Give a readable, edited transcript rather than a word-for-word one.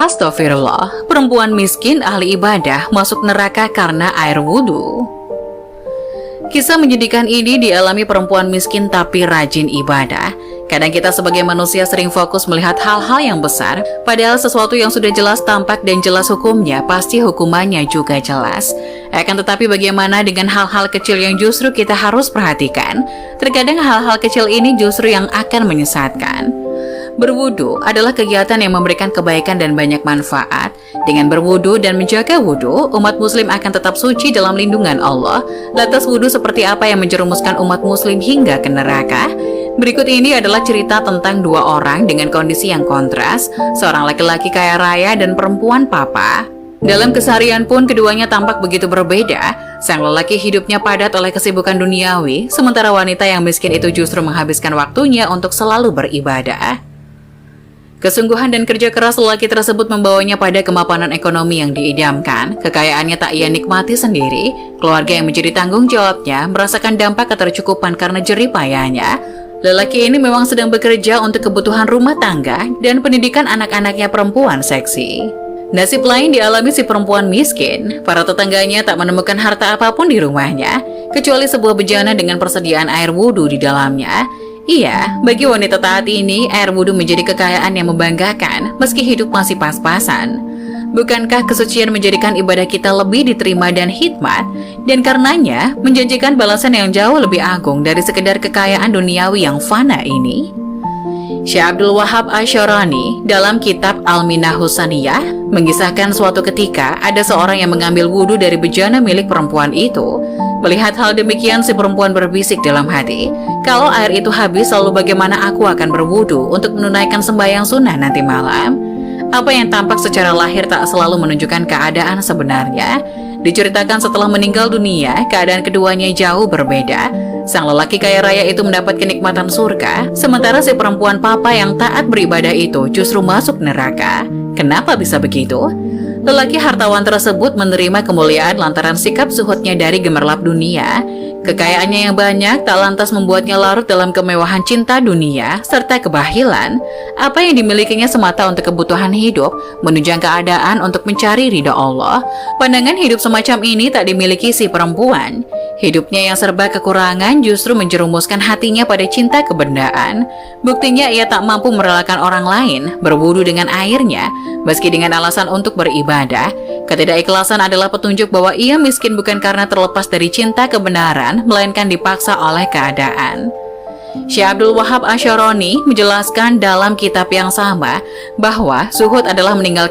Astagfirullah, perempuan miskin ahli ibadah masuk neraka karena air wudhu. Kisah menyedihkan ini dialami perempuan miskin tapi rajin ibadah. Kadang kita sebagai manusia sering fokus melihat hal-hal yang besar, padahal sesuatu yang sudah jelas tampak dan jelas hukumnya, pasti hukumannya juga jelas. Akan tetapi bagaimana dengan hal-hal kecil yang justru kita harus perhatikan? Terkadang hal-hal kecil ini justru yang akan menyesatkan. Berwudu adalah kegiatan yang memberikan kebaikan dan banyak manfaat. Dengan berwudu dan menjaga wudu, umat muslim akan tetap suci dalam lindungan Allah. Lantas wudu seperti apa yang menjerumuskan umat muslim hingga ke neraka? Berikut ini adalah cerita tentang dua orang dengan kondisi yang kontras, seorang laki-laki kaya raya dan perempuan papa. Dalam keseharian pun keduanya tampak begitu berbeda. Sang lelaki hidupnya padat oleh kesibukan duniawi, sementara wanita yang miskin itu justru menghabiskan waktunya untuk selalu beribadah. Kesungguhan dan kerja keras lelaki tersebut membawanya pada kemapanan ekonomi yang diidamkan. Kekayaannya tak ia nikmati sendiri. Keluarga yang menjadi tanggung jawabnya merasakan dampak ketercukupan karena jerih payahnya. Lelaki ini memang sedang bekerja untuk kebutuhan rumah tangga dan pendidikan anak-anaknya perempuan seksi. Nasib lain dialami si perempuan miskin. Para tetangganya tak menemukan harta apapun di rumahnya, kecuali sebuah bejana dengan persediaan air wudhu di dalamnya. Iya, bagi wanita taat ini, air wudhu menjadi kekayaan yang membanggakan, meski hidup masih pas-pasan. Bukankah kesucian menjadikan ibadah kita lebih diterima dan hikmat, dan karenanya menjanjikan balasan yang jauh lebih agung dari sekedar kekayaan duniawi yang fana ini? Syekh Abdul Wahab Asy'arani dalam kitab Al-Minah Husaniyah mengisahkan suatu ketika ada seorang yang mengambil wudhu dari bejana milik perempuan itu. Melihat hal demikian, si perempuan berbisik dalam hati, kalau air itu habis, lalu bagaimana aku akan berwudhu untuk menunaikan sembahyang sunnah nanti malam? Apa yang tampak secara lahir tak selalu menunjukkan keadaan sebenarnya. Diceritakan setelah meninggal dunia, keadaan keduanya jauh berbeda. Sang lelaki kaya raya itu mendapat kenikmatan surga, sementara si perempuan papa yang taat beribadah itu justru masuk neraka. Kenapa bisa begitu? Lelaki hartawan tersebut menerima kemuliaan lantaran sikap zuhudnya dari gemerlap dunia. Kekayaannya yang banyak tak lantas membuatnya larut dalam kemewahan cinta dunia serta kebahilan. Apa yang dimilikinya semata untuk kebutuhan hidup, menunjang keadaan untuk mencari ridha Allah. Pandangan hidup semacam ini tak dimiliki si perempuan. Hidupnya yang serba kekurangan justru menjerumuskan hatinya pada cinta kebendaan. Buktinya ia tak mampu merelakan orang lain berwudu dengan airnya, meski dengan alasan untuk beribadah. Ketidakikhlasan adalah petunjuk bahwa ia miskin bukan karena terlepas dari cinta kebenaran, melainkan dipaksa oleh keadaan. Syekh Abdul Wahab Asy'arani menjelaskan dalam kitab yang sama bahwa zuhud adalah meninggalkan